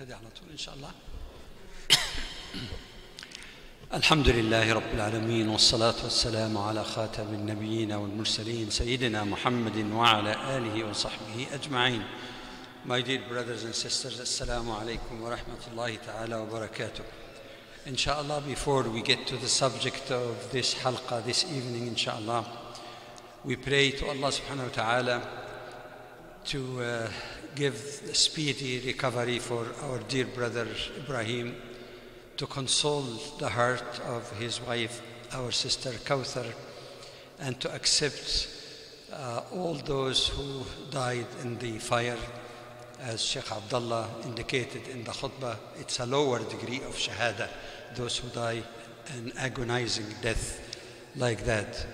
نبتدي على طول إن شاء الله. الحمد لله رب العالمين والصلاة والسلام على خاتم النبيين والمرسلين سيدنا محمد وعلى آله وصحبه أجمعين. My dear brothers and sisters, Assalamu alaikum wa rahmatullahi ta'ala wa barakatuh. Inshallah, before we get to the subject of this halqa this evening, inshallah, we pray to Allah subhanahu wa ta'ala to give speedy recovery for our dear brother Ibrahim, to console the heart of his wife, our sister Kawthar, and to accept all those who died in the fire. As Sheikh Abdullah indicated in the khutbah, it's a lower degree of shahada, those who die an agonizing death like that.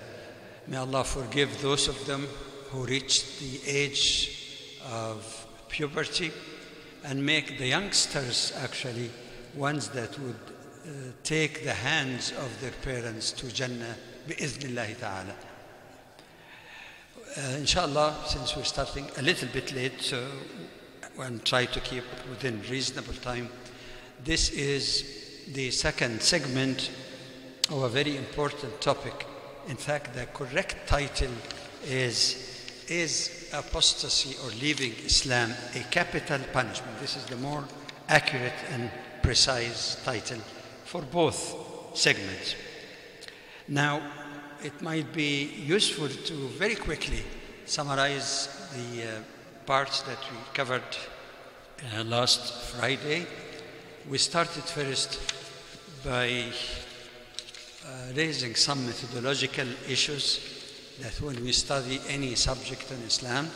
May Allah forgive those of them who reached the age of puberty and make the youngsters actually ones that would take the hands of their parents to Jannah bi-idhnillahi ta'ala. Inshallah, since we're starting a little bit late, so we'll try to keep within reasonable time. This is the second segment of a very important topic. In fact, the correct title is apostasy or leaving Islam a capital punishment? This is the more accurate and precise title for both segments. Now, it might be useful to very quickly summarize the parts that we covered last Friday. We started first by raising some methodological issues that when we study any subject in Islam,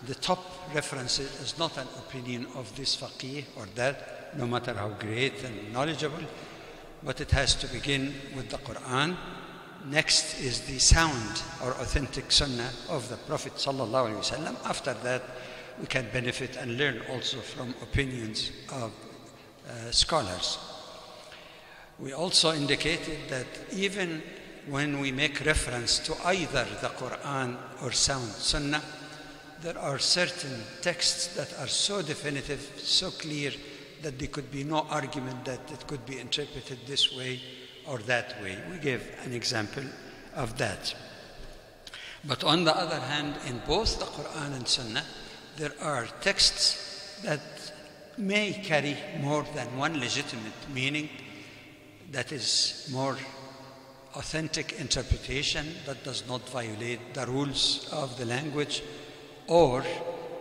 the top reference is not an opinion of this faqih or that, no matter how great and knowledgeable, but it has to begin with the Quran. Next is the sound or authentic sunnah of the Prophet sallallahu alaihi wasallam. After that, we can benefit and learn also from opinions of scholars. We also indicated that even when we make reference to either the Quran or sound sunnah, there are certain texts that are so definitive, so clear, that there could be no argument that it could be interpreted this way or that way. We gave an example of that. But on the other hand, in both the Quran and Sunnah, there are texts that may carry more than one legitimate meaning, that is more authentic interpretation that does not violate the rules of the language or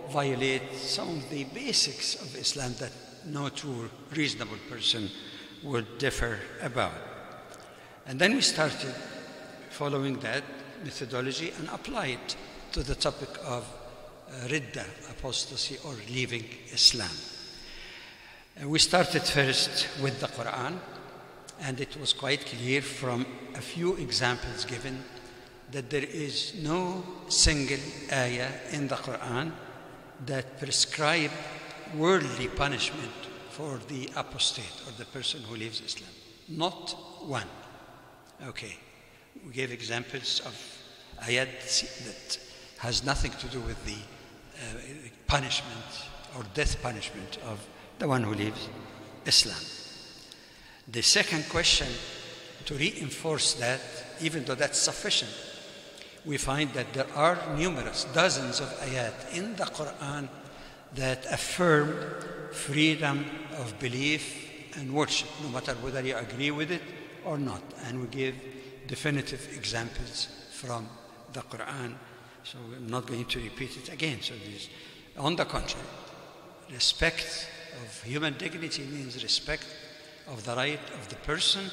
violate some of the basics of Islam that no true reasonable person would differ about. And then we started following that methodology and apply it to the topic of ridda, apostasy, or leaving Islam. And we started first with the Quran, and it was quite clear from a few examples given that there is no single ayah in the Quran that prescribe worldly punishment for the apostate or the person who leaves Islam. Not one. Okay. We gave examples of ayat that has nothing to do with the punishment or death punishment of the one who leaves Islam. The second question, to reinforce that, even though that's sufficient, we find that there are numerous, dozens of ayat in the Quran that affirm freedom of belief and worship, no matter whether you agree with it or not. And we give definitive examples from the Quran, so I'm not going to repeat it again. So this, on the contrary, respect of human dignity means respect of the right of the person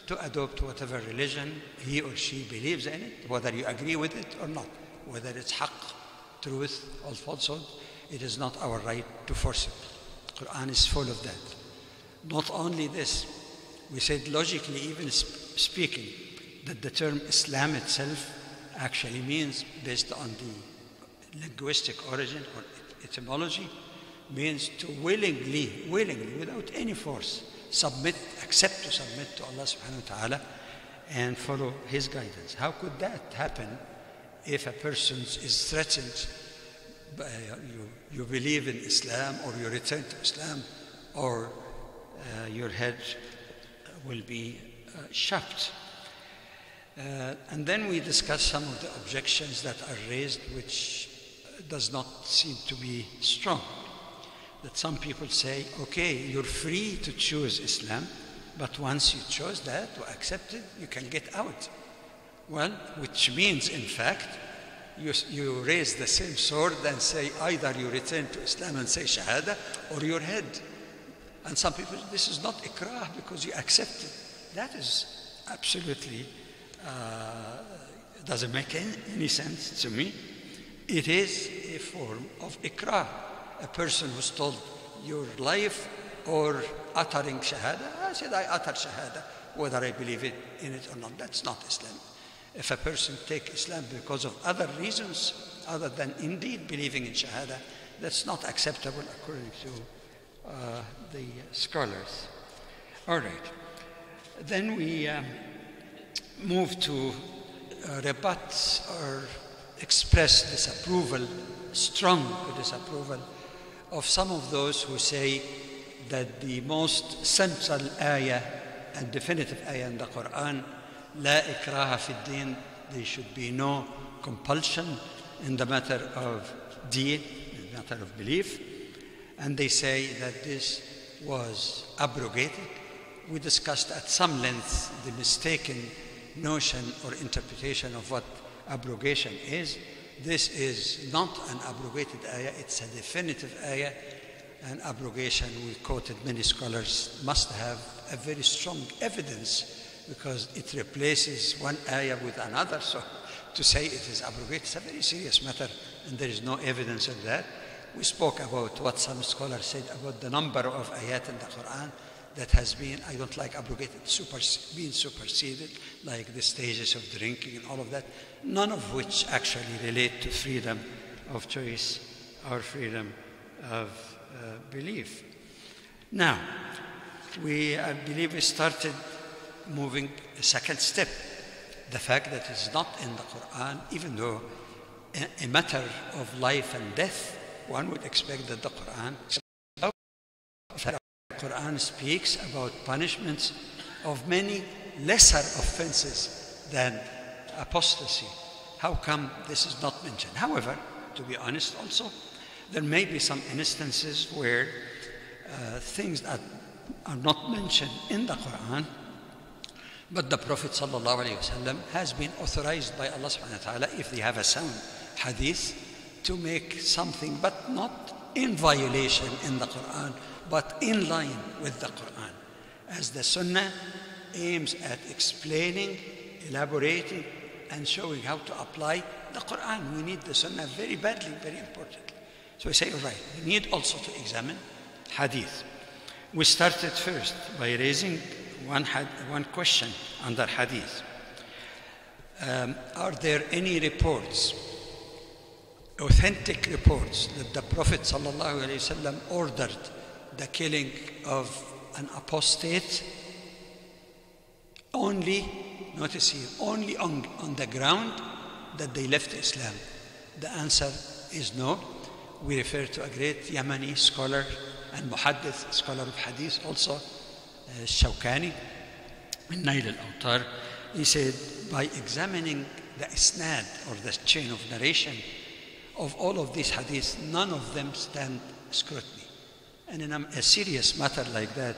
to adopt whatever religion he or she believes in it, whether you agree with it or not, whether it's haqq, truth or falsehood. It is not our right to force it. The Quran is full of that. Not only this, we said logically, even speaking, that the term Islam itself actually means, based on the linguistic origin or etymology, means to willingly, without any force, accept to submit to Allah subhanahu wa ta'ala and follow His guidance. How could that happen if a person is threatened by you believe in Islam or you return to Islam or your head will be chopped. And then we discuss some of the objections that are raised, which does not seem to be strong. That some people say, okay, you're free to choose Islam, but once you chose that or accepted, you can get out. Well, which means, in fact, you raise the same sword and say either you return to Islam and say Shahada, or your head. And some people, this is not ikrah because you accepted. That is absolutely doesn't make any sense to me. It is a form of ikrah. A person who's told your life or uttering Shahada, I said I utter Shahada, whether I believe in it or not. That's not Islam. If a person takes Islam because of other reasons, other than indeed believing in Shahada, that's not acceptable according to the scholars. All right. Then we move to rebut or express disapproval, strong disapproval, of some of those who say that the most central ayah and definitive ayah in the Quran, La ikraha fi din, there should be no compulsion in the matter of deen, in the matter of belief. And they say that this was abrogated. We discussed at some length the mistaken notion or interpretation of what abrogation is. This is not an abrogated ayah, it's a definitive ayah. And abrogation, we quoted many scholars, must have a very strong evidence because it replaces one ayah with another. So to say it is abrogated is a very serious matter, and there is no evidence of that. We spoke about what some scholars said about the number of ayat in the Quran that has been, I don't like abrogated, being superseded, like the stages of drinking and all of that, none of which actually relate to freedom of choice or freedom of belief. Now, I believe we started moving a second step. The fact that it's not in the Quran, even though a matter of life and death, one would expect that the Quran speaks about punishments of many lesser offenses than apostasy. How come this is not mentioned? However, to be honest also, there may be some instances where things that are not mentioned in the Quran, but the Prophet ﷺ has been authorized by Allah subhanahu wa ta'ala, if they have a sound hadith, to make something, but not in violation in the Quran, but in line with the Quran. As the Sunnah aims at explaining, elaborating, and showing how to apply the Quran. We need the Sunnah very badly, very importantly. So we say, all right, we need also to examine hadith. We started first by raising one question under hadith. Are there any reports, authentic reports, that the Prophet ﷺ ordered the killing of an apostate only, notice here, only on the ground that they left Islam? The answer is no. We refer to a great Yemeni scholar and muhaddith, scholar of hadith also, Shawkani, in Nail al-Awtar. He said, by examining the isnad, or the chain of narration of all of these hadiths, none of them stand scrutiny. And in a serious matter like that,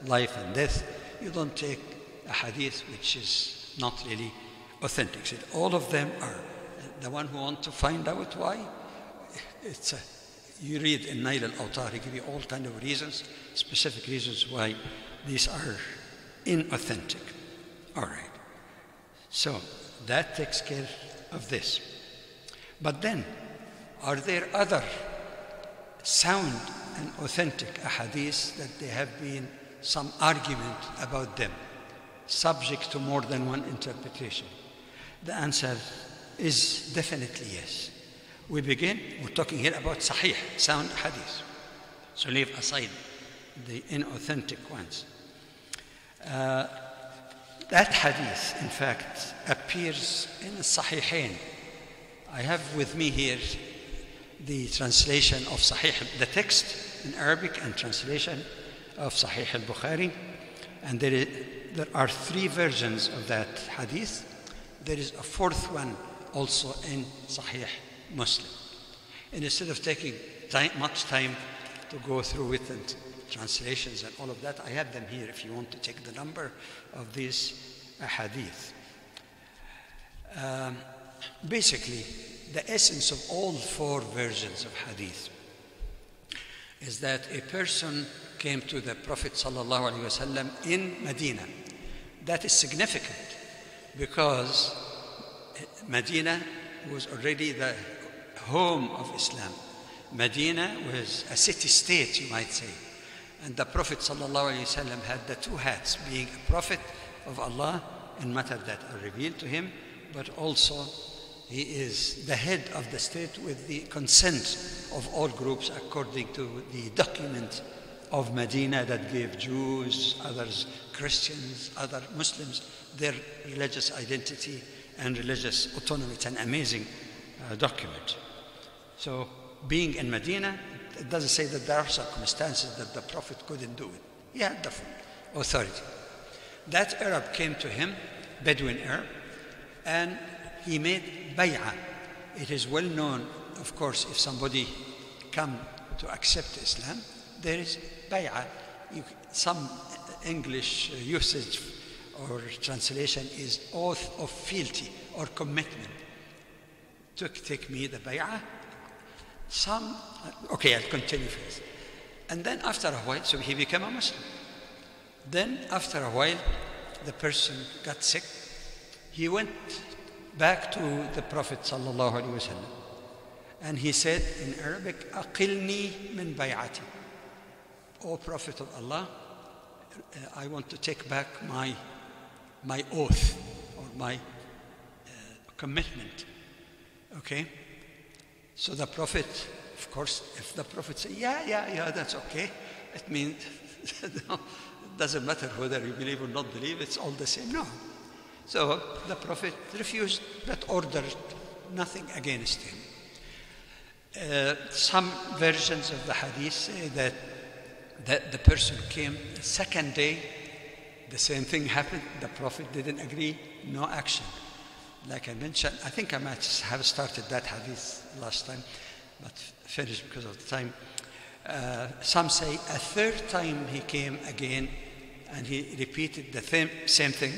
life and death, you don't take a hadith which is not really authentic. Said all of them are. The one who wants to find out why, you read in Nail al-Awtar, he gives you all kind of reasons, specific reasons why these are inauthentic. All right. So that takes care of this. But then, are there other sound and authentic ahadith that there have been some argument about them, subject to more than one interpretation? The answer is definitely yes. We're talking here about sahih, sound hadith. So leave aside the inauthentic ones. That hadith, in fact, appears in the Sahihain. I have with me here the translation of Sahih, the text in Arabic and translation of Sahih al-Bukhari. And there are 3 versions of that hadith. There is a 4th one also in Sahih Muslim. And instead of taking much time to go through it and translations and all of that, I have them here if you want to take the number of these hadith. Basically, the essence of all 4 versions of hadith is that a person came to the Prophet ﷺ in Medina. That is significant because Medina was already the home of Islam. Medina was a city-state, you might say. And the Prophet ﷺ had the 2 hats, being a prophet of Allah in matters that are revealed to him, but also he is the head of the state with the consent of all groups according to the document of Medina that gave Jews, others Christians, other Muslims their religious identity and religious autonomy. It's an amazing document. So being in Medina, it doesn't say that there are circumstances that the Prophet couldn't do it. He had the full authority. That Arab came to him, Bedouin Arab, and he made bay'ah. It is well known, of course, if somebody come to accept Islam, there is bay'ah. Some English usage or translation is oath of fealty or commitment. Take me the bay'ah. Okay, I'll continue first. And then after a while, so he became a Muslim. Then after a while, the person got sick. He went back to the Prophet sallallahu alaihi wasallam, and he said in Arabic, "Aqilni min bay'ati." O Prophet of Allah, I want to take back my oath or my commitment. Okay? So the Prophet, of course, if the Prophet says, yeah, that's okay, it means no, it doesn't matter whether you believe or not believe, it's all the same. No. So the Prophet refused, but ordered nothing against him. Some versions of the hadith say that the person came the second day, the same thing happened, the Prophet didn't agree, no action. Like I mentioned, I think I might have started that hadith last time, but finished because of the time. Some say a 3rd time he came again and he repeated the same thing.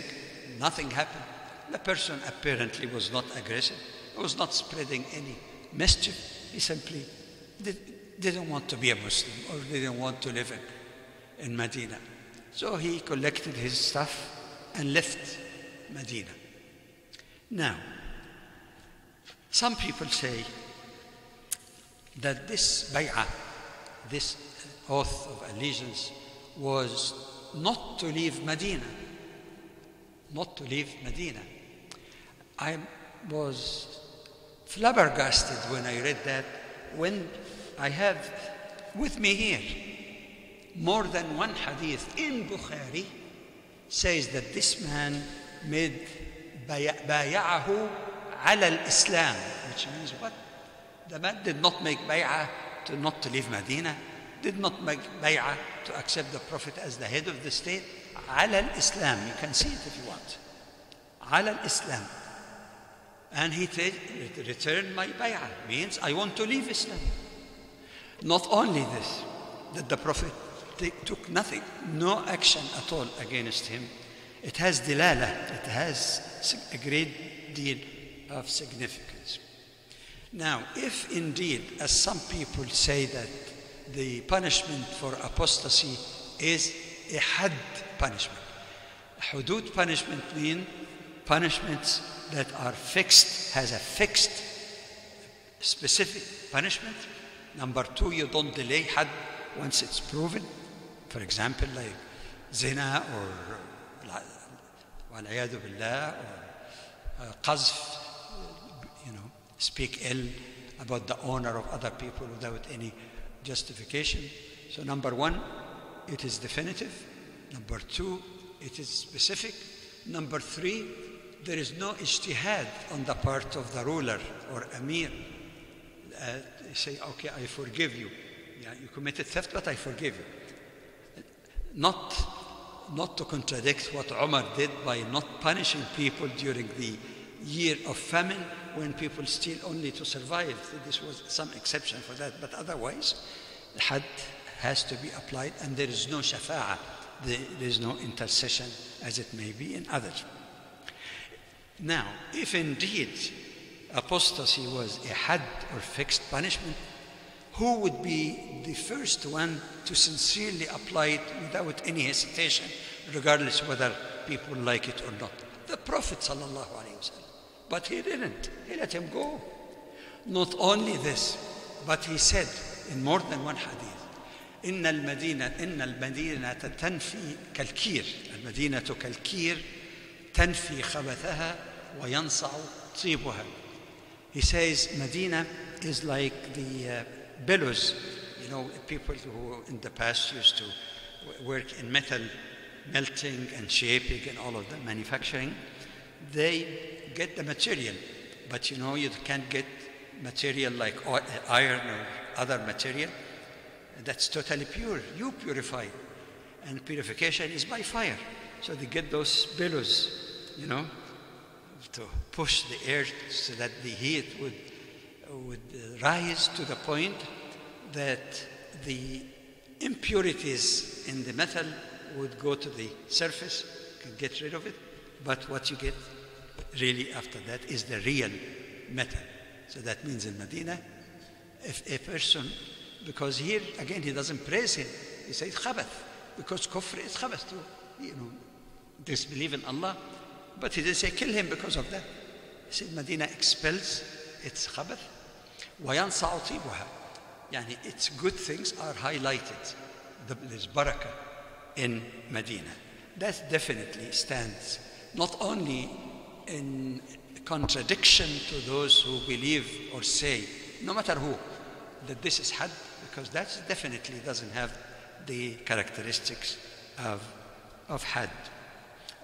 Nothing happened. The person apparently was not aggressive. He was not spreading any mischief. He simply didn't want to be a Muslim or didn't want to live in Medina. So he collected his stuff and left Medina. Now, some people say that this bay'ah, this oath of allegiance, was not to leave Medina. Not to leave Medina. I was flabbergasted when I read that, when I have with me here more than one hadith in Bukhari says that this man made bay'ahu ala al-Islam, which means what? The man did not make bay'ah not to leave Medina, did not make bay'ah to accept the Prophet as the head of the state. Ala al-Islam, you can see it if you want. Ala al-Islam. And he returned my bay'ah, means I want to leave Islam. Not only this, that the Prophet took nothing, no action at all against him. It has dilala, it has a great deal of significance. Now, if indeed, as some people say, that the punishment for apostasy is a had punishment. Hudud punishment means punishments that are fixed, has a fixed, specific punishment. Number 2, you don't delay had once it's proven. For example, like zina or wal'iyadu billah or qazf, speak ill about the honor of other people without any justification. So number 1, it is definitive. Number 2, it is specific. Number 3, there is no ijtihad on the part of the ruler or amir. Say, okay, I forgive you. Yeah, you committed theft, but I forgive you. not to contradict what Umar did by not punishing people during the year of famine when people steal only to survive. This was some exception for that, but otherwise, had has to be applied, and there is no shafa'ah, there is no intercession as it may be in others. Now, if indeed apostasy was a had or fixed punishment, who would be the first one to sincerely apply it without any hesitation, regardless whether people like it or not? The Prophet sallallahu alaihi wasallam. But he didn't. He let him go. Not only this, but he said in more than one hadith, إن المدينة تنفي كالكير المدينة كالكير تنفي خبثها وينصع طيبها. He says Medina is like the bellows. You know, people who in the past used to work in metal melting and shaping and all of the manufacturing, they get the material, but you know, you can't get material like iron or other material that's totally pure. You purify, and purification is by fire. So they get those bellows, you know, to push the air so that the heat would rise to the point that the impurities in the metal would go to the surface, can get rid of it, but what you get really after that is the real metal. So that means in Medina, if a person, because here again he doesn't praise him, he says khabath, because kufr is khabath too, you know, disbelief in Allah, but he didn't say kill him because of that. He said Medina expels its khabath, وَيَنْصَعُ طِيبُهَا, yani its good things are highlighted. There's barakah in Medina. That definitely stands not only in contradiction to those who believe or say, no matter who, that this is had, because that definitely doesn't have the characteristics of had.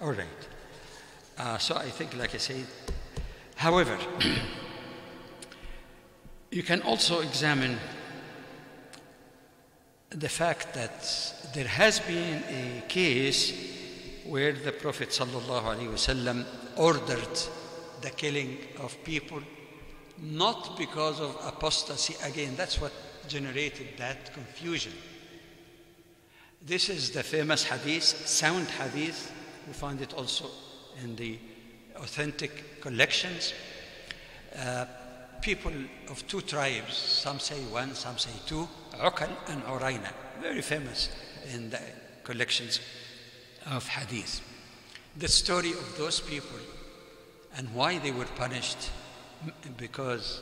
All right. So I think, like I said, however, you can also examine the fact that there has been a case where the Prophet ﷺ ordered the killing of people, not because of apostasy. Again, that's what generated that confusion. This is the famous hadith, sound hadith. We find it also in the authentic collections. People of two tribes, some say one, some say two, Uqal and Urayna, very famous in the collections of hadith. The story of those people and why they were punished, because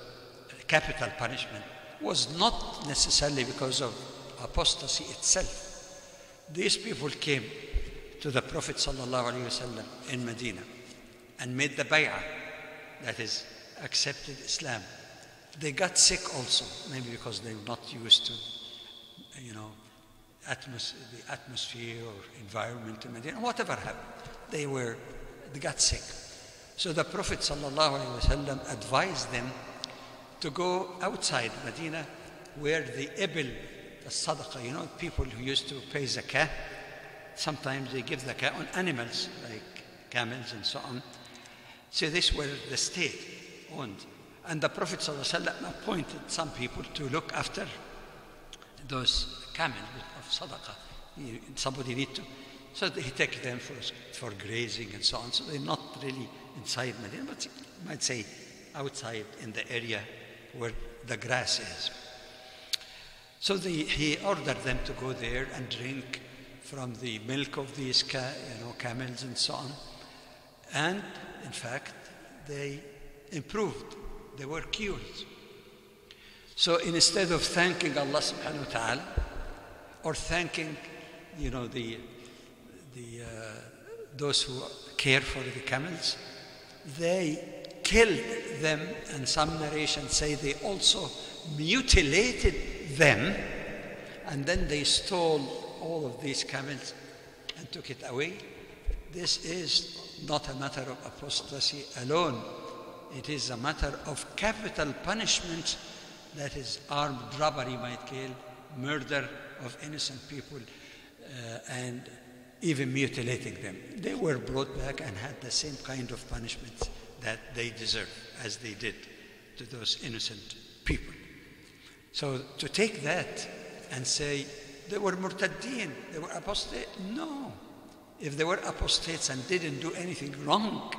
capital punishment was not necessarily because of apostasy itself. These people came to the Prophet ﷺ in Medina and made the bay'ah, that is, accepted Islam. They got sick also, maybe because they were not used to, you know, the atmosphere or environment in Medina, whatever happened. They got sick. So the Prophet ﷺ advised them to go outside Medina where the ibil, the sadaqah, you know, people who used to pay zakah, sometimes they give zakah on animals like camels and so on. So this were the state owned. And the Prophet ﷺ appointed some people to look after those camels of sadaqah. Somebody need to. So he takes them for grazing and so on. So they're not really inside Medina, but you might say outside in the area where the grass is. So he ordered them to go there and drink from the milk of these camels and so on. And in fact, they improved. They were cured. So instead of thanking Allah subhanahu wa ta'ala or thanking, you know, those who care for the camels, they killed them, and some narrations say they also mutilated them, and then they stole all of these camels and took it away. This is not a matter of apostasy alone. It is a matter of capital punishment, that is armed robbery might kill, murder of innocent people and even mutilating them. They were brought back and had the same kind of punishment that they deserve, as they did to those innocent people. So to take that and say they were murtaddeen, they were apostate, no. If they were apostates and didn't do anything wrong,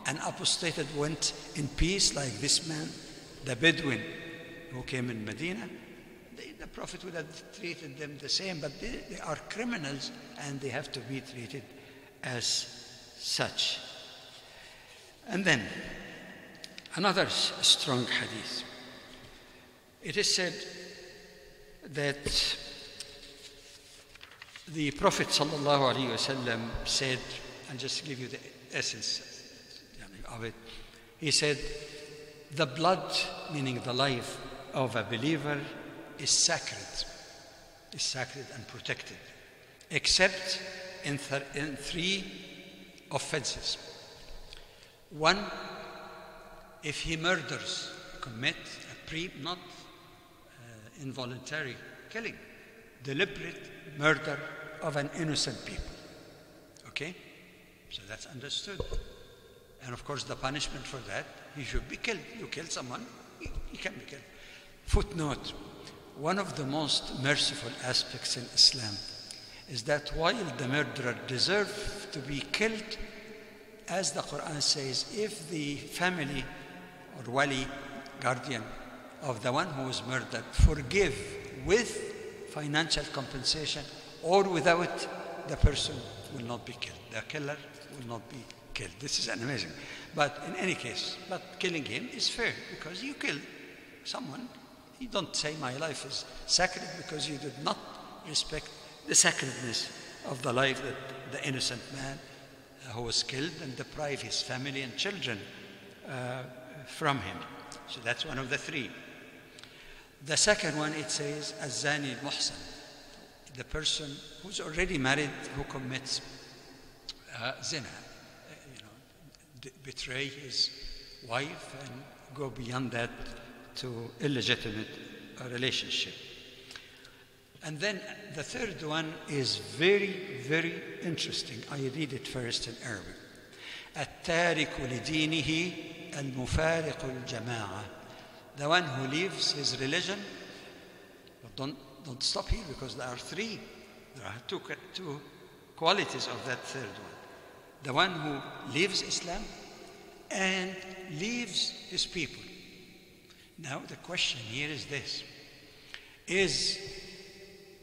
and apostated went in peace like this man, the Bedouin who came in Medina, the Prophet would have treated them the same, but they are criminals and they have to be treated as such. And then another strong hadith. It is said that the Prophet ﷺ said, and just give you the essence of it, he said, the blood, meaning the life of a believer, is sacred and protected, except in three offenses. One, if he murders, commit not involuntary killing, deliberate murder of an innocent people. Okay? So that's understood. And of course the punishment for that, he should be killed. You kill someone, he can be killed. Footnote, one of the most merciful aspects in Islam is that while the murderer deserves to be killed, as the Quran says, if the family or wali, guardian of the one who was murdered, forgive with financial compensation or without, the person will not be killed. The killer will not be killed. This is amazing. But in any case, killing him is fair because you kill someone. You don't say my life is sacred because you did not respect the sacredness of the life that the innocent man who was killed and deprive his family and children from him. So that's one of the three. The second one, it says, Az-Zani al-Muhsan, the person who's already married who commits zina, betray his wife and go beyond that to illegitimate relationship. And then the third one is very, very interesting. I read it first in Arabic. التارك لدينه المفارق الجماعة. The one who leaves his religion, but don't stop here because there are three. There are two qualities of that third one. The one who leaves Islam and leaves his people. Now the question here is this. Is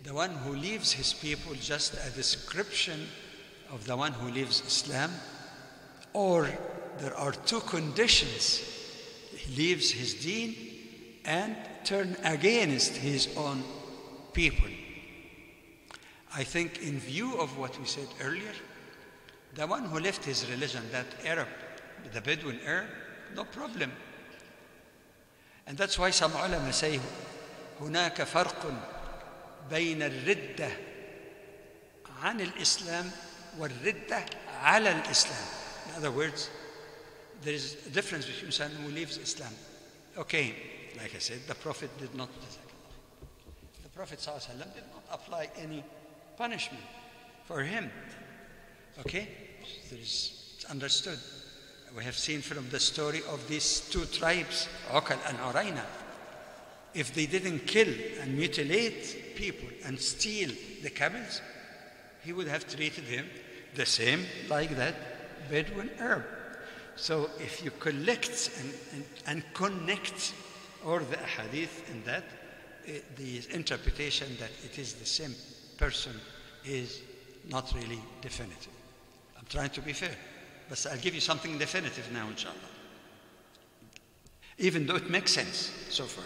the one who leaves his people just a description of the one who leaves Islam? Or there are two conditions. He leaves his deen and turn against his own people. I think in view of what we said earlier, the one who left his religion, that Arab, the Bedouin Arab, no problem. And that's why some ulama say, هناك فرق بين الردة عن الإسلام والردة على الإسلام. In other words, there is a difference between someone who leaves Islam. Okay, like I said, the Prophet did not. The Prophet ﷺ did not apply any punishment for him. Okay, it's understood. We have seen from the story of these two tribes, Uqal and Urayna, if they didn't kill and mutilate people and steal the camels, he would have treated him the same like that Bedouin Arab. So if you collect and connect all the hadith in that, the interpretation that it is the same person is not really definitive. I'm trying to be fair, but I'll give you something definitive now, inshallah. Even though it makes sense so far.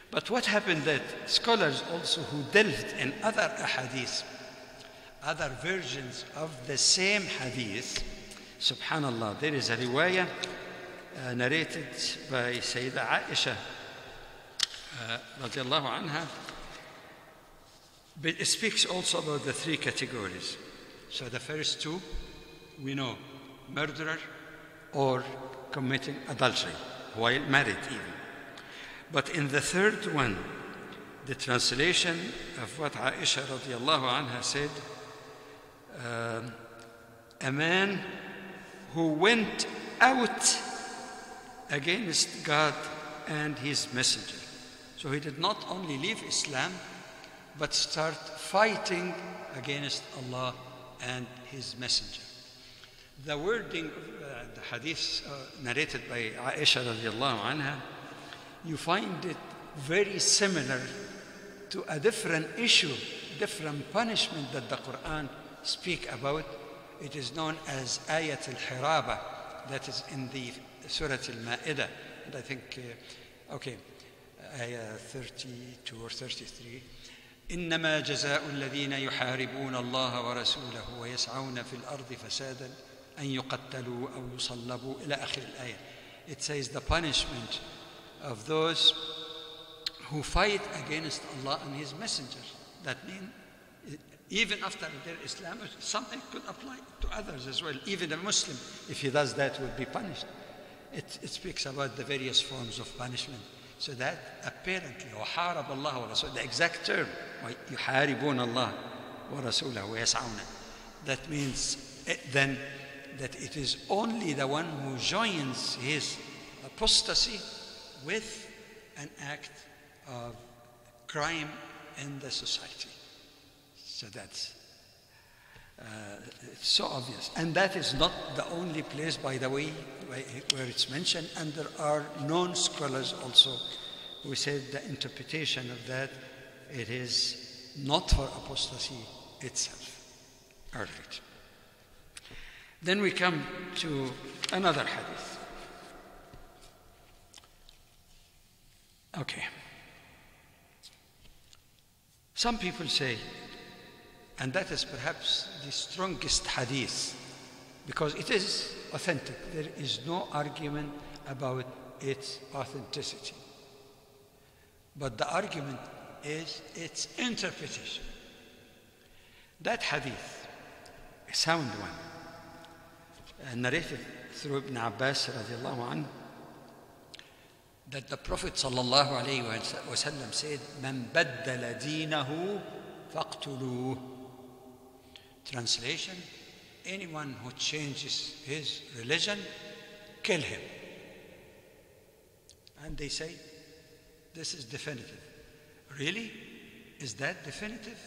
But what happened that scholars also who delved in other ahadith, other versions of the same hadith, subhanallah, there is a riwayah narrated by Sayyida Aisha radiallahu anha. But it speaks also about the three categories. So the first two, we know, murderer or committing adultery while married even. But in the third one, the translation of what Aisha radiallahu anha said, a man who went out against God and his messenger. So he did not only leave Islam, but start fighting against Allah and his messenger. The wording of the hadith narrated by Aisha radiallahu anha, you find it very similar to a different issue, different punishment that the Quran speak about. It is known as Ayat al-Hiraba, that is in the Surah al-Ma'idah, and I think, Ayah 32 or 33. إنما جزاء الذين يحاربون الله ورسوله ويسعون في الأرض فسادا أن يقتلوا أو يصلبوا إلى آخر الآية. It says the punishment of those who fight against Allah and His Messenger. That means even after their Islam, something could apply to others as well. Even a Muslim, if he does that, would be punished. It speaks about the various forms of punishment. So that apparently, وحارب الله ورسوله, the exact term, يحاربون الله ورسوله ويسعون. That means then that it is only the one who joins his apostasy with an act of crime in the society. So that's it's so obvious. And that is not the only place, by the way, where it's mentioned. And there are known scholars also who said the interpretation of that, it is not for apostasy itself. All right. Then we come to another hadith. Okay. Some people say, and that is perhaps the strongest hadith, because it is authentic. There is no argument about its authenticity. But the argument is its interpretation. That hadith, a sound one, narrated through Ibn Abbas radiallahu anhu, that the Prophet sallallahu alayhi wa sallam said, "Man baddala deenahu faqtuluh." Translation: anyone who changes his religion, kill him. And they say, this is definitive. Really? Is that definitive?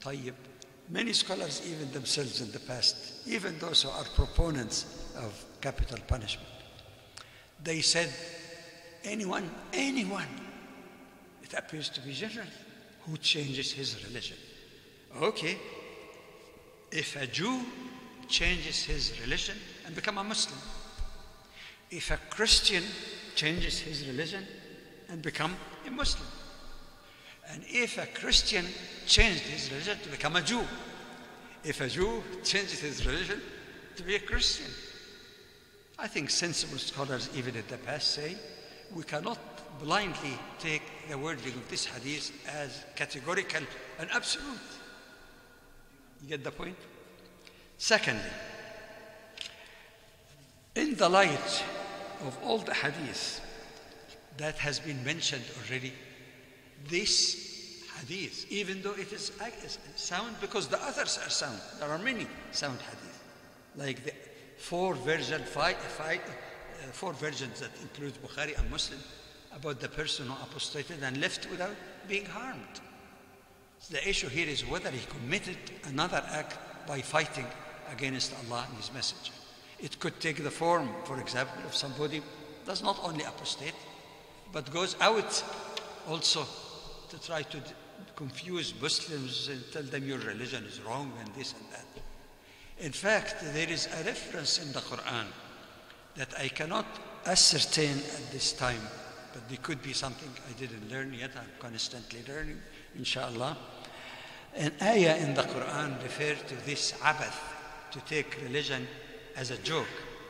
طيب. Many scholars, even themselves in the past, even those who are proponents of capital punishment, they said, anyone, it appears to be general, who changes his religion. Okay. If a Jew changes his religion and becomes a Muslim, if a Christian changes his religion and becomes a Muslim, and if a Christian changed his religion to become a Jew, if a Jew changes his religion to be a Christian, I think sensible scholars even in the past say we cannot blindly take the wording of this hadith as categorical and absolute. You get the point? Secondly, in the light of all the hadith that has been mentioned already, this hadith, even though it is sound, because the others are sound, there are many sound hadith, like the four versions that include Bukhari and Muslim about the person who apostated and left without being harmed. The issue here is whether he committed another act by fighting against Allah and His Messenger. It could take the form, for example, of somebody does not only apostate, but goes out also to try to confuse Muslims and tell them your religion is wrong and this and that. In fact, there is a reference in the Quran that I cannot ascertain at this time, but there could be something I didn't learn yet. I'm constantly learning, inshallah. An ayah in the Quran refers to this abath, to take religion as a joke,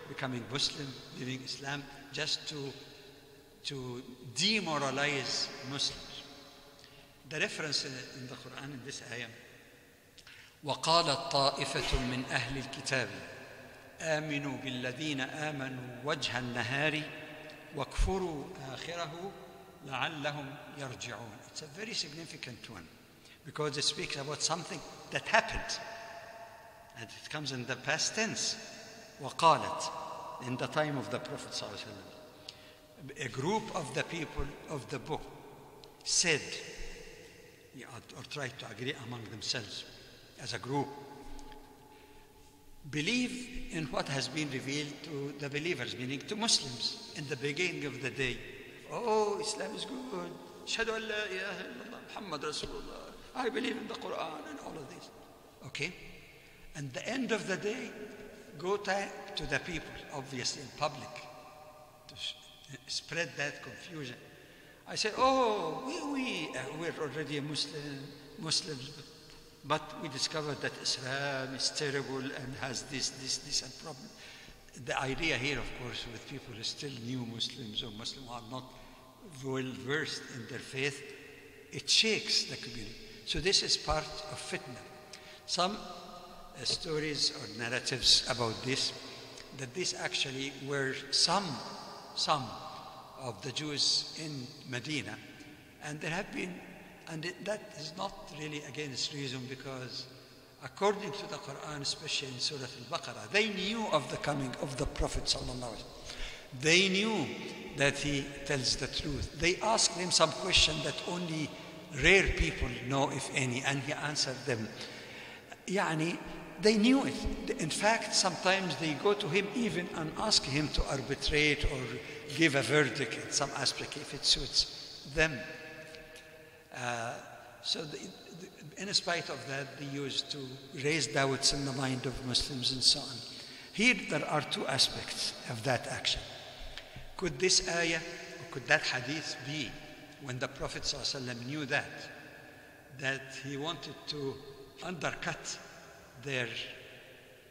becoming Muslim, living Islam, just to demoralize Muslims. The reference in the Quran in this ayah, وَقَالَتْ طَائِفَةٌ مِّنْ أَهْلِ الْكِتَابِ آمِنُوا بِالَّذِينَ آمَنُوا وَجْهَ النَّهَارِ وَاكْفُرُوا آخِرَهُ لعلهم يرجعون. It's a very significant one because it speaks about something that happened. And it comes in the past tense. وقالت, in the time of the Prophet ﷺ. A group of the people of the book said, or tried to agree among themselves as a group, believe in what has been revealed to the believers, meaning to Muslims, in the beginning of the day. Oh, Islam is good. Ashhadu an la ilaha illallah, Muhammad Rasulullah. I believe in the Quran and all of this. Okay? And the end of the day, go to the people, obviously in public, to spread that confusion. I said, oh, we're already Muslims, but we discovered that Islam is terrible and has this and problem. The idea here, of course, with people who are still new Muslims or Muslims who are not well versed in their faith, it shakes the community. So this is part of fitna. Some stories or narratives about this, that this actually were some of the Jews in Medina, and there have been, and that is not really against reason, because according to the Quran, especially in Surah Al-Baqarah, they knew of the coming of the Prophet sallallahu alaihi wasallam. They knew that he tells the truth. They asked him some question that only rare people know, if any, and he answered them. They knew it. In fact, sometimes they go to him even and ask him to arbitrate or give a verdict in some aspect if it suits them. In spite of that, they used to raise doubts in the mind of Muslims and so on. Here there are two aspects of that action. Could this ayah, or could that hadith be when the Prophet ﷺ knew that he wanted to undercut their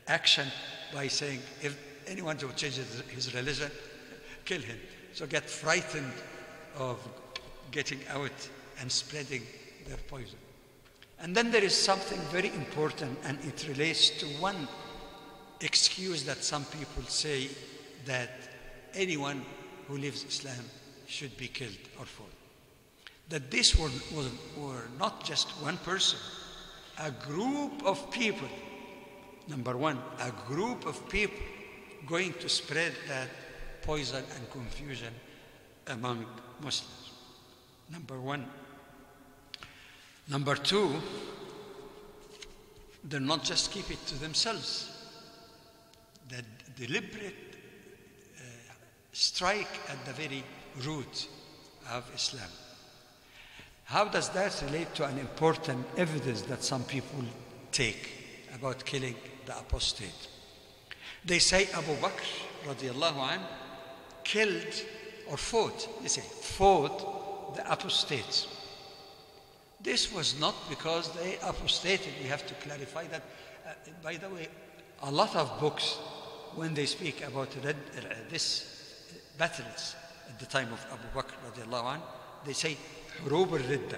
action by saying, if anyone who changes his religion, kill him. So get frightened of getting out and spreading their poison. And then there is something very important, and it relates to one excuse that some people say, that anyone who lives Islam should be killed or fought. That this were not just one person, a group of people. Number one, a group of people going to spread that poison and confusion among Muslims. Number one. Number two, they'll not just keep it to themselves. The deliberate strike at the very root of Islam. How does that relate to an important evidence that some people take about killing the apostate? They say Abu Bakr radiallahu anh killed or fought, they say, fought the apostates. This was not because they apostated. We have to clarify that. By the way, a lot of books, when they speak about this battles at the time of Abu Bakr radiallahu anh, they say Hurub al-Ridda.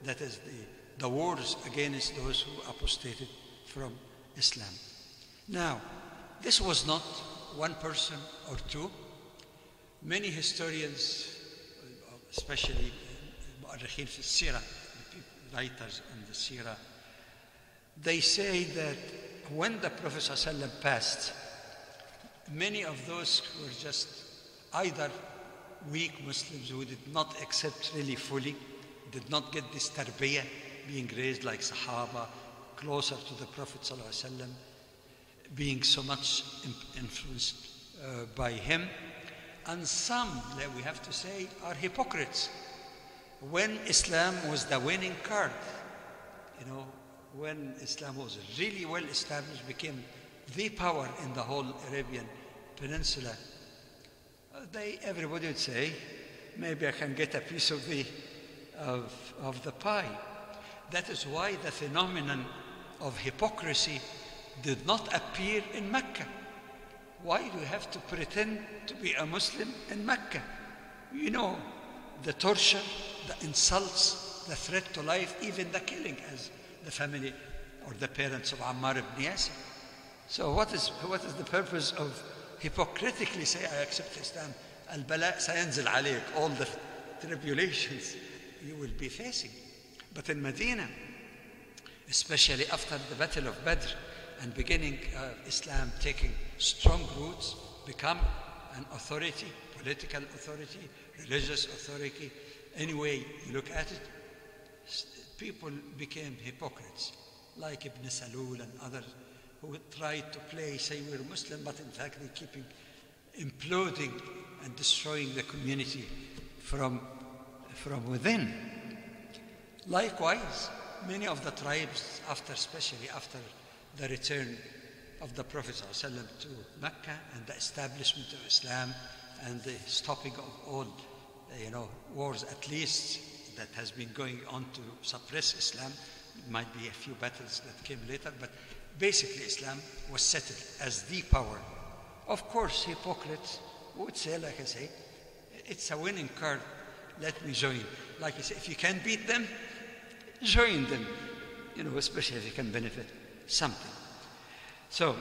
That is the wars against those who apostated from Islam. Now, this was not one person or two. Many historians, especially mu'arrikheen fi Sirah, writers on the Sirah, they say that when the Prophet ﷺ passed, many of those who were just either weak Muslims who did not accept really fully, did not get this tarbiyah, being raised like Sahaba, closer to the Prophet ﷺ, being so much influenced by him. And some, that we have to say, are hypocrites. When Islam was the winning card, when Islam was really well established, became the power in the whole Arabian Peninsula, everybody would say, maybe I can get a piece of the pie. That is why the phenomenon of hypocrisy did not appear in Mecca. Why do you have to pretend to be a Muslim in Mecca? The torture, the insults, the threat to life, even the killing, as the family or the parents of Ammar ibn Yasir. So what is the purpose of hypocritically say, I accept Islam, al-bala sayanzil alayk, all the tribulations you will be facing. But in Medina, especially after the Battle of Badr and beginning of Islam taking strong roots, become an authority, political authority, religious authority, any way you look at it, people became hypocrites, like Ibn Salul and others, who tried to say we're Muslim, but in fact they're keeping imploding and destroying the community from within. Likewise, many of the tribes, especially after the return of the Prophet ﷺ to Mecca and the establishment of Islam and the stopping of all wars, at least that has been going on to suppress Islam. It might be a few battles that came later, but basically Islam was settled as the power. Of course, hypocrites would say, like I say, it's a winning card, let me join. Like I say, if you can beat them, join them, especially if you can benefit something. So,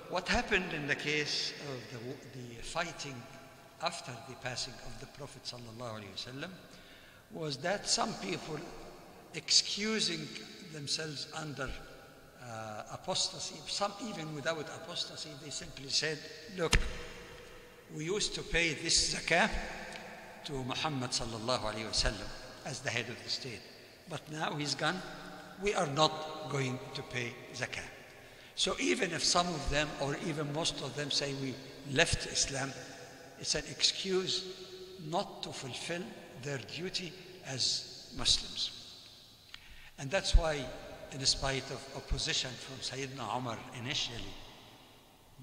what happened in the case of the fighting after the passing of the Prophet ﷺ was that some people, excusing themselves under apostasy, some even without apostasy, they simply said, look, we used to pay this zakah to Muhammad ﷺ as the head of the state, but now he's gone, we are not going to pay zakah. So even if some of them, or even most of them, say we left Islam, it's an excuse not to fulfill their duty as Muslims. And that's why, in spite of opposition from Sayyidina Umar initially,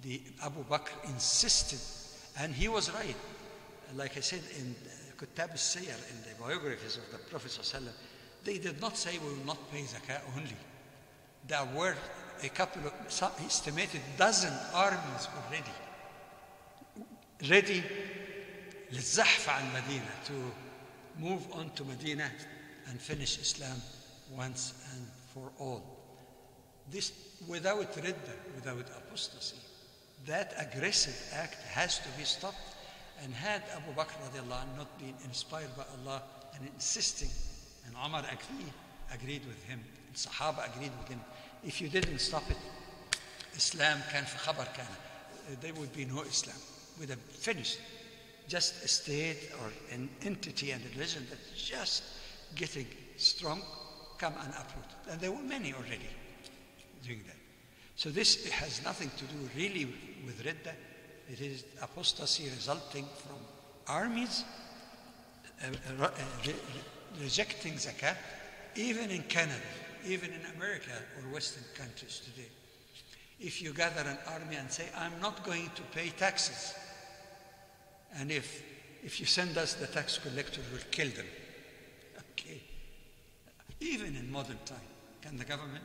the Abu Bakr insisted, and he was right. Like I said in Kutab al-Siyar, in the biographies of the Prophet ﷺ, they did not say we will not pay zakah only. There were a couple of, some estimated dozen armies already ready للزحف عن Medina, to move on to Medina and finish Islam once and for all. This without ridda, without apostasy. That aggressive act has to be stopped. And had Abu Bakr radiallahu anh not been inspired by Allah and insisting, and Umar agreed with him, and Sahaba agreed with him, if you didn't stop it, Islam can fi khabar kana, there would be no Islam. Would have finished. Just a state or an entity and a religion that's just getting strong, come and uproot. And there were many already doing that. So this has nothing to do really with Ridda. It is apostasy resulting from armies rejecting zakat, even in Canada, even in America or Western countries today. If you gather an army and say, I'm not going to pay taxes, and if you send us, the tax collector will kill them. Okay. Even in modern time, can the government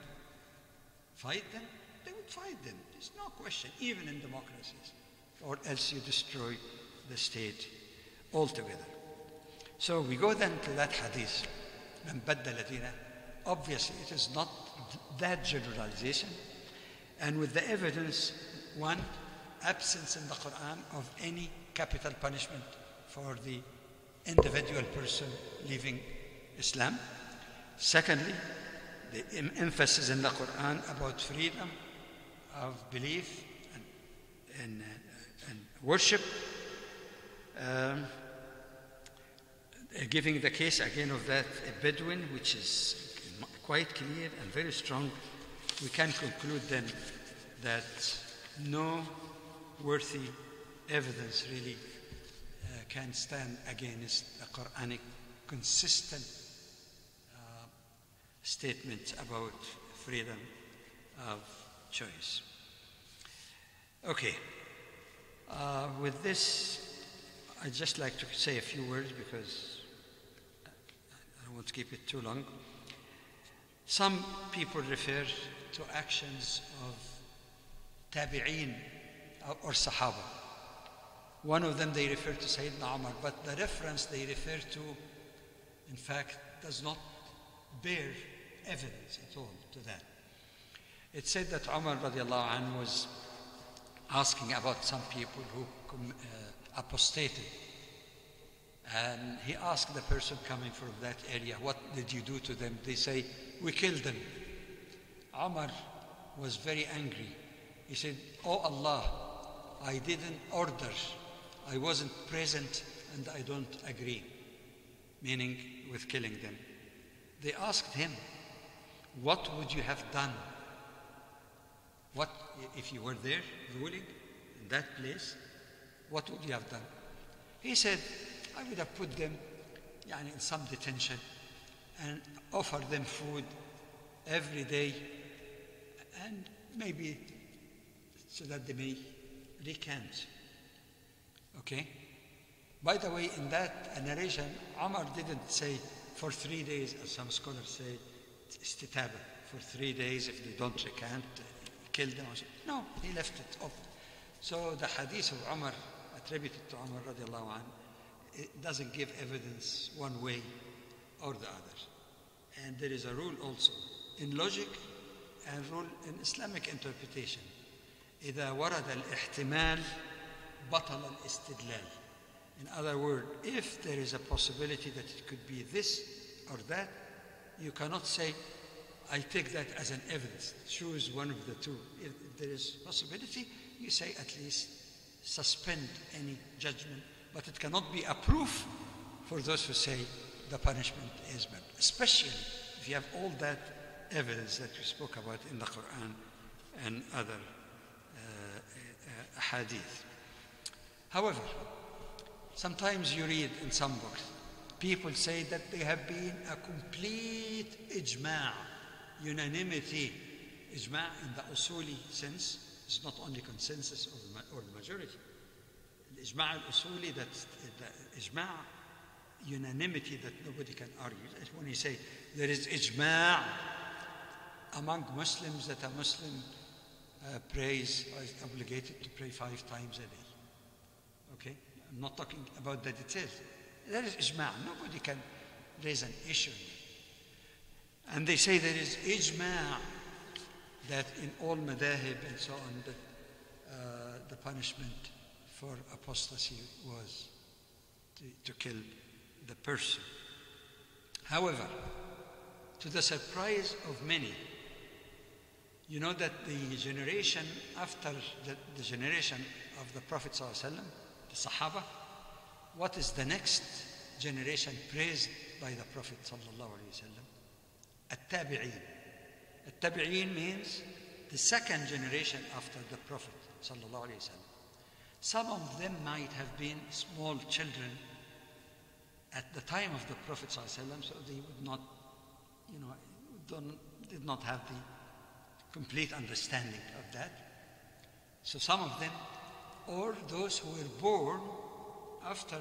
fight them? They would fight them. There's no question, even in democracies. Or else you destroy the state altogether. So we go then to that hadith, من بدل دينه. Obviously, it is not that generalization. And with the evidence, one, absence in the Quran of any capital punishment for the individual person leaving Islam. Secondly, the emphasis in the Quran about freedom of belief and worship. Giving the case again of that Bedouin, which is quite clear and very strong, we can conclude then that no worthy evidence really can stand against the Quranic consistent statement about freedom of choice. Okay, with this, I'd just like to say a few words because I don't want to keep it too long. Some people refer to actions of tabi'een or sahaba. One of them they refer to Sayyidina Umar, but the reference they refer to, in fact, does not bear evidence at all to that. It said that Umar radiallahu anhu was asking about some people who apostated And he asked the person coming from that area, what did you do to them? They say, we killed them. Umar was very angry. He said, oh Allah, I didn't order, I wasn't present, and I don't agree, meaning with killing them. They asked him, what would you have done? What if you were there ruling in that place? What would you have done? He said, I would have put them in some detention and offered them food every day, and maybe so that they may recant. Okay? By the way, in that narration, Umar didn't say for 3 days, as some scholars say, istitaba, for 3 days, if they don't recant, kill them. No, he left it open. So the hadith of Umar, attributed to Umar radiallahu anh, it doesn't give evidence one way or the other. And there is a rule also in logic and rule in Islamic interpretation. إذا ورد الاحتمال بطل الاستدلال. In other words, if there is a possibility that it could be this or that, you cannot say, I take that as an evidence. Choose one of the two. If there is possibility, you say at least suspend any judgment. But it cannot be a proof for those who say the punishment is bad, especially if you have all that evidence that we spoke about in the Quran and other hadith. However, sometimes you read in some books, people say that there have been a complete ijma', unanimity. Ijma' in the usuli sense is not only consensus or the majority. Ijma' al-usuli, that's the ijma', unanimity that nobody can argue. That's when you say there is ijma' among Muslims that a Muslim prays, or is obligated to pray 5 times a day. Okay? I'm not talking about the details. There is ijma'. Nobody can raise an issue. And they say there is ijma' that in all madahib and so on, that the punishment for apostasy was to kill the person. However, to the surprise of many, you know that the generation after the generation of the Prophet ﷺ, the Sahaba, what is the next generation praised by the Prophet ﷺ? At-Tabi'een. At-Tabi'een means the second generation after the Prophet ﷺ. Some of them might have been small children at the time of the Prophet ﷺ, so they would not, did not have the complete understanding of that. So some of them, or those who were born after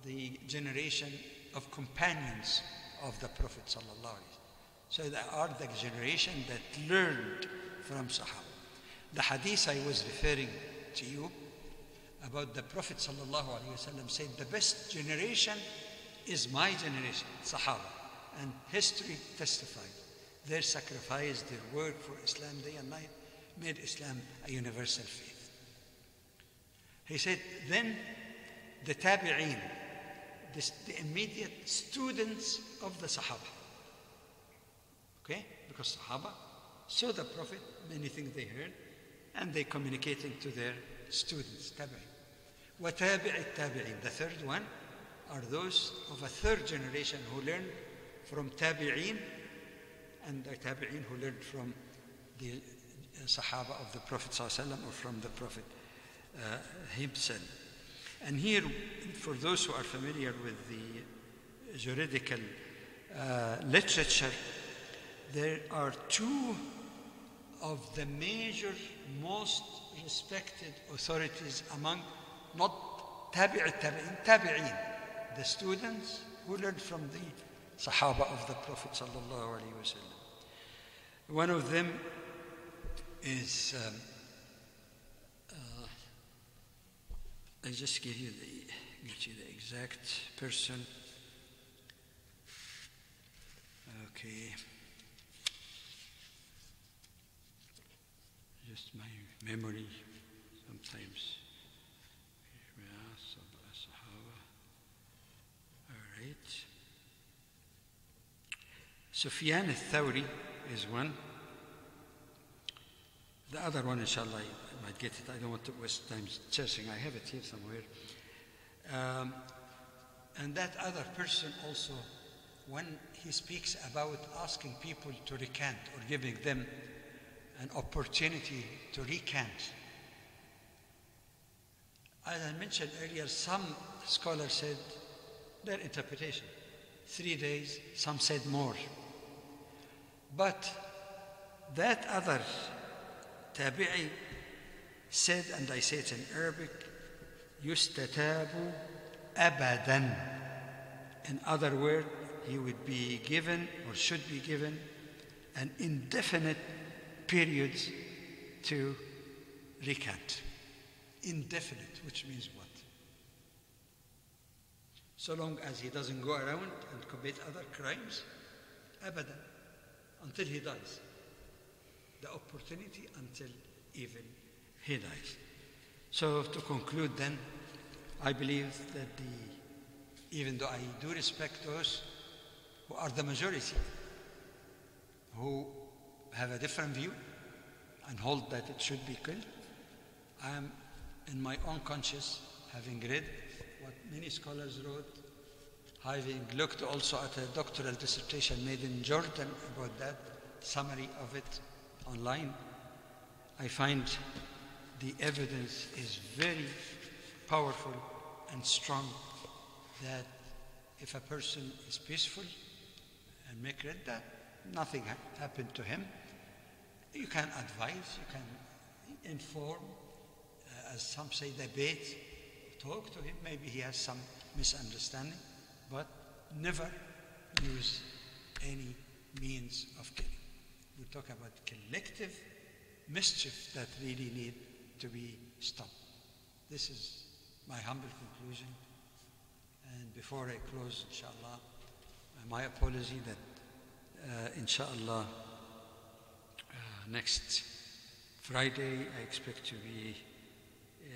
the generation of companions of the Prophet ﷺ. So they are the generation that learned from Sahaba. The hadith I was referring to you about the Prophet ﷺ said, the best generation is my generation, Sahaba. And history testified. Their sacrifice, their work for Islam day and night made Islam a universal faith. He said, then the Tabi'een, the immediate students of the Sahaba. Okay? Because Sahaba saw the Prophet, many things they heard, and they communicating to their students, Tabi'een. وَتَابِعِ التَّابِعِينَ. The third one are those of a third generation who learned from Tabi'een, and the Tabi'een who learned from the Sahaba of the Prophet ﷺ or from the Prophet himself. And here, for those who are familiar with the juridical literature, there are 2 of the major, most respected authorities among, not tabi'in, the students who learned from the Sahaba of the Prophet sallallahu alaihi wasallam. One of them is, I just get you the exact person. Okay. Just my memory sometimes. Right. Sufyan al-Thawri is one. The other one, inshallah, I might get it. I don't want to waste time searching. I have it here somewhere. And that other person also, when he speaks about asking people to recant or giving them an opportunity to recant, as I mentioned earlier, some scholars said their interpretation, 3 days, some said more. But that other tabi'i said, and I say it in Arabic, yustatabu abadan. In other words, he would be given or should be given an indefinite period to recant. Indefinite, which means what? So long as he doesn't go around and commit other crimes, abadan, until he dies. The opportunity until even he dies. So to conclude then, I believe that even though I do respect those who are the majority, who have a different view and hold that it should be killed, I am in my own conscience, having read what many scholars wrote, having looked also at a doctoral dissertation made in Jordan about that, summary of it online, I find the evidence is very powerful and strong that if a person is peaceful and make redda, nothing happened to him. You can advise, you can inform, as some say, debate, talk to him. Maybe he has some misunderstanding, but never use any means of killing. We talk about collective mischief that really need to be stopped. This is my humble conclusion. And before I close, inshallah, my apology that inshallah next Friday I expect to be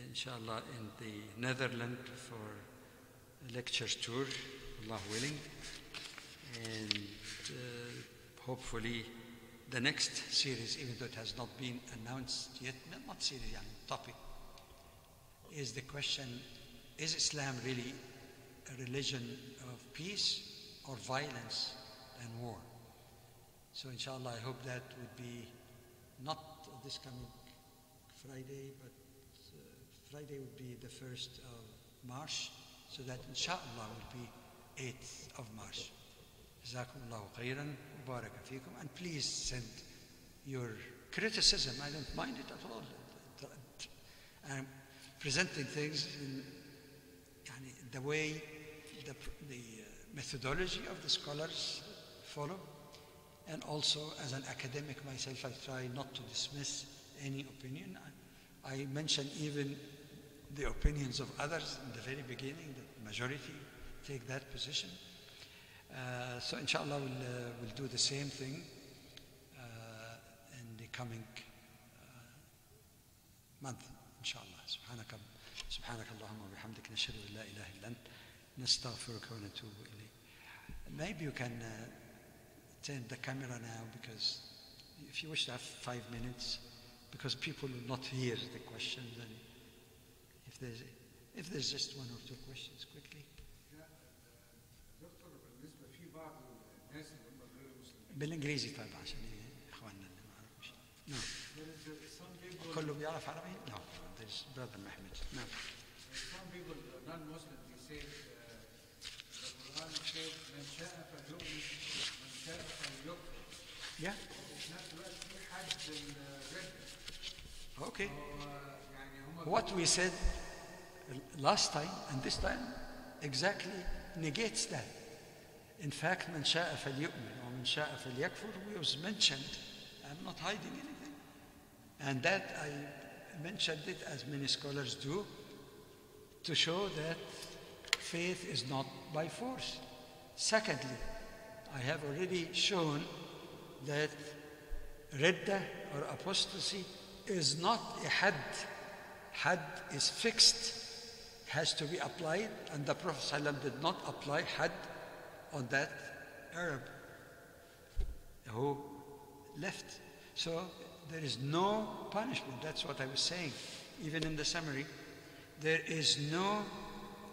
inshallah in the Netherlands for a lecture tour, Allah willing, and hopefully the next series, even though it has not been announced yet, not series, topic, is the question, is Islam really a religion of peace or violence and war? So inshallah, I hope that would be not this coming Friday, but Friday would be the 1st of March, so that inshallah will be 8th of March. Jazakumullahu khairan, baraka fikum, and please send your criticism. I don't mind it at all. I'm presenting things in the way the methodology of the scholars follow, and also as an academic myself, I try not to dismiss any opinion. I mention even the opinions of others in the very beginning, the majority take that position. So inshallah we'll do the same thing in the coming month, inshallah. سبحانك اللهم وبحمدك نشهد أن لا إله إلا أنت نستغفرك ونتوب إليك. Maybe you can turn the camera now, because if you wish to have 5 minutes, because people will not hear the questions, and if there's just 1 or 2 questions quickly. بالانجليزي طبعا عشان اخواننا اللي ما يعرفوش. نعم. كله بيعرف عربي؟ No. There's brother Mohammed. No. Some people, non-Muslims, they say the Quran says من شاء فليؤمن من شاء فليكفر. Yeah. وفي نفس الوقت في حد الردة. Okay. What we said last time and this time exactly negates that. In fact, من شاء فليؤمن ومن شاء فليكفر was mentioned. I'm not hiding anything. And that I mentioned it, as many scholars do, to show that faith is not by force. Secondly, I have already shown that ridda or apostasy is not a had. Had is fixed, has to be applied, and the Prophet ﷺ did not apply had on that Arab who left. So there is no punishment. That's what I was saying. Even in the summary, there is no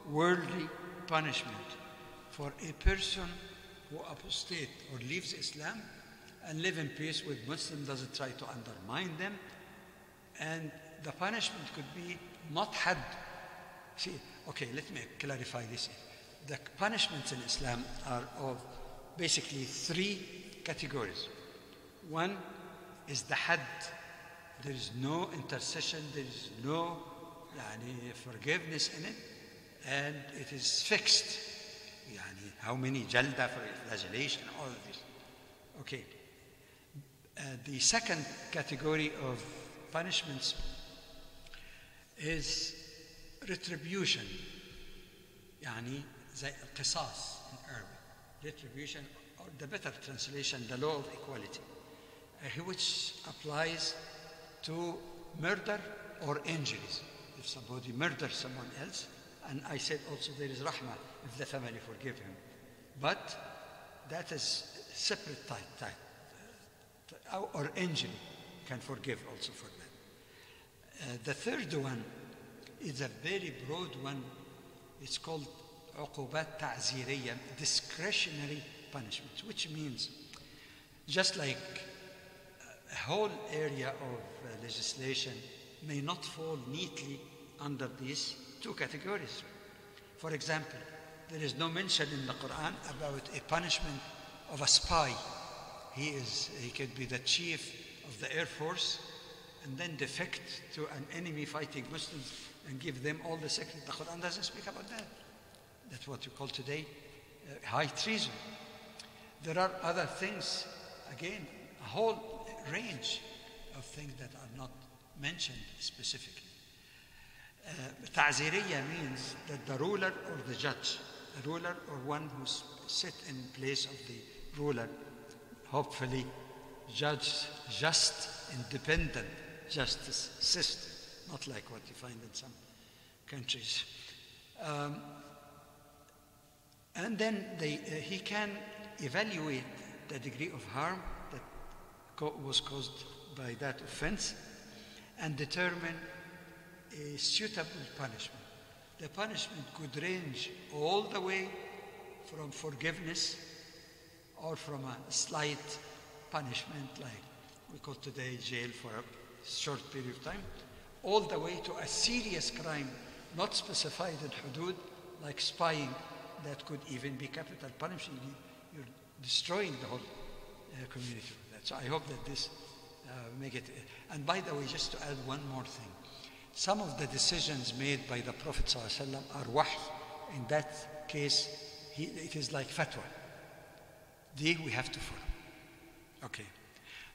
worldly punishment for a person who apostate or leaves Islam and live in peace with Muslims, doesn't try to undermine them. And the punishment could be not had. See, okay, let me clarify this. The punishments in Islam are of basically three categories. One is the had. There is no intercession, there is no forgiveness in it, and it is fixed. How many jalda for flagellation, all of this. Okay. The second category of punishments is retribution. زي القصاص in Arabic. Retribution, or the better translation, the law of equality, which applies to murder or injuries. If somebody murders someone else, and I said also there is rahmah if the family forgive him. But that is separate type. Or injury can forgive also for that. The third one is a very broad one. It's called عقوبات تعزيرية, discretionary punishments, which means just like a whole area of legislation may not fall neatly under these two categories. For example, there is no mention in the Quran about a punishment of a spy. He could be the chief of the Air Force and then defect to an enemy fighting Muslims and give them all the secrets. The Quran doesn't speak about that. That's what you call today high treason. There are other things, again, a whole range of things that are not mentioned specifically. Ta'ziriyya means that the ruler or the judge, a ruler or one who sit in place of the ruler, hopefully judge just, independent justice system, not like what you find in some countries. And then he can evaluate the degree of harm that was caused by that offense and determine a suitable punishment. The punishment could range all the way from forgiveness or from a slight punishment like we call today jail for a short period of time, all the way to a serious crime not specified in hudud like spying that could even be capital punishment. You're destroying the whole community with that. So I hope that this make it. And by the way, just to add one more thing, some of the decisions made by the Prophet ﷺ are wahy. In that case, it is like fatwa. We have to follow. Okay.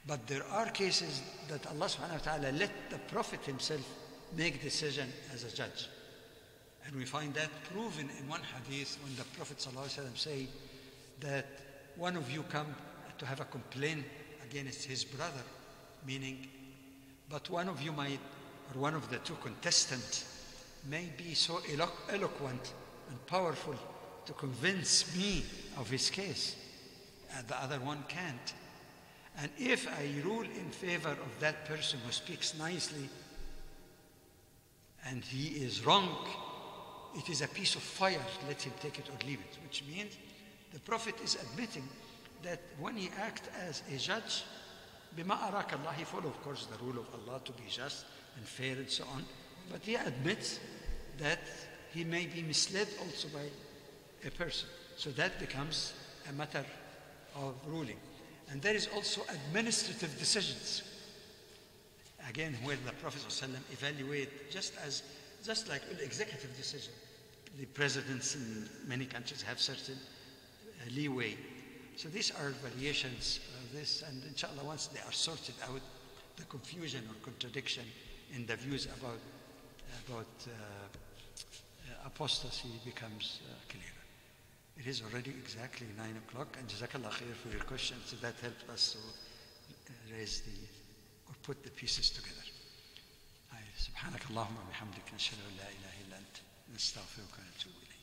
But there are cases that Allah subhanahu wa ta'ala let the Prophet himself make decision as a judge. And we find that proven in one hadith when the Prophet ﷺ said that one of you come to have a complaint against his brother, meaning, but one of you might, or one of the two contestants may be so eloquent and powerful to convince me of his case, and the other one can't. And if I rule in favor of that person who speaks nicely and he is wrong, it is a piece of fire, let him take it or leave it, which means the Prophet is admitting that when he acts as a judge, bima arak Allah, he follows, of course, the rule of Allah to be just and fair and so on, but he admits that he may be misled also by a person. So that becomes a matter of ruling. And there is also administrative decisions, again, where the Prophet ﷺ evaluate just like an executive decision. The presidents in many countries have certain leeway. So these are variations of this, and inshallah, once they are sorted out, the confusion or contradiction in the views about apostasy becomes clearer. It is already exactly 9 o'clock, and Jazakallah khair for your questions. So that helped us to raise or put the pieces together. سبحانك اللهم وبحمدك نشهد أن لا إله إلا أنت نستغفرك ونتوب إليك.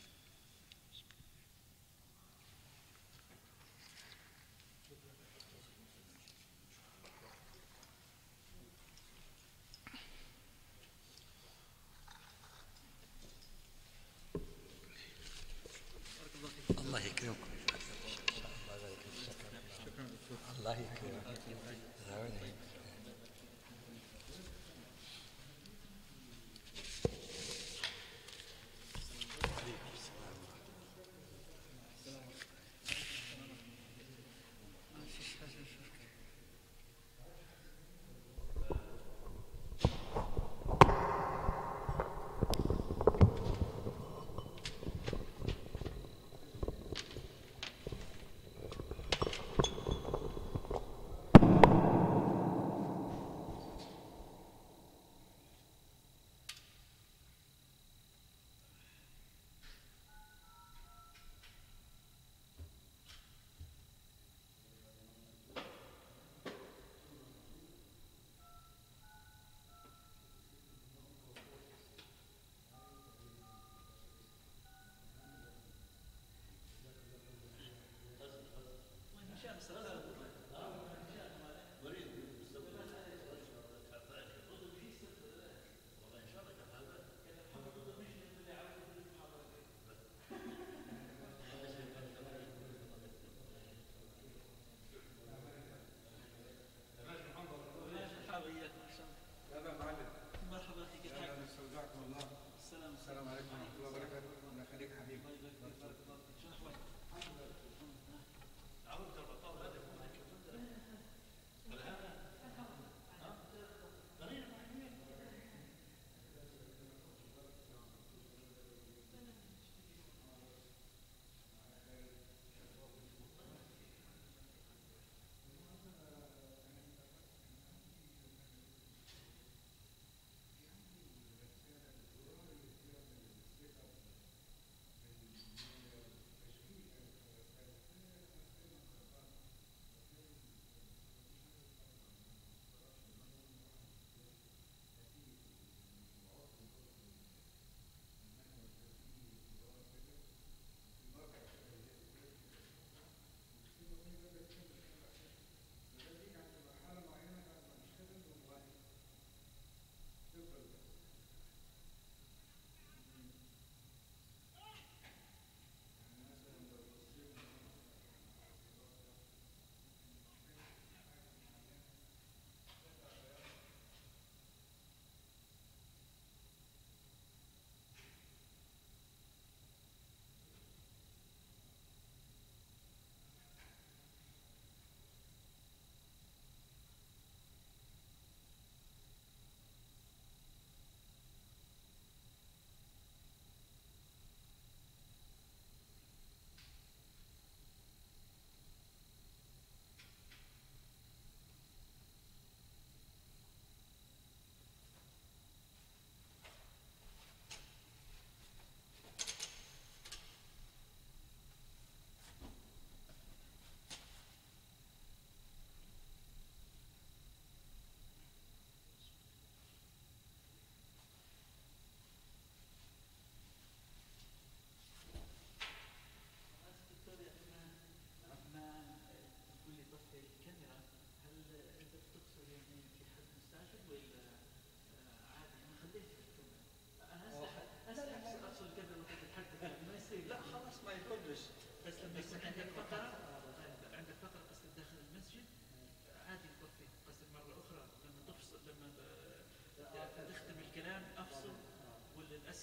لا خلاص ما يضرش، بس لما يكون عندك فقرة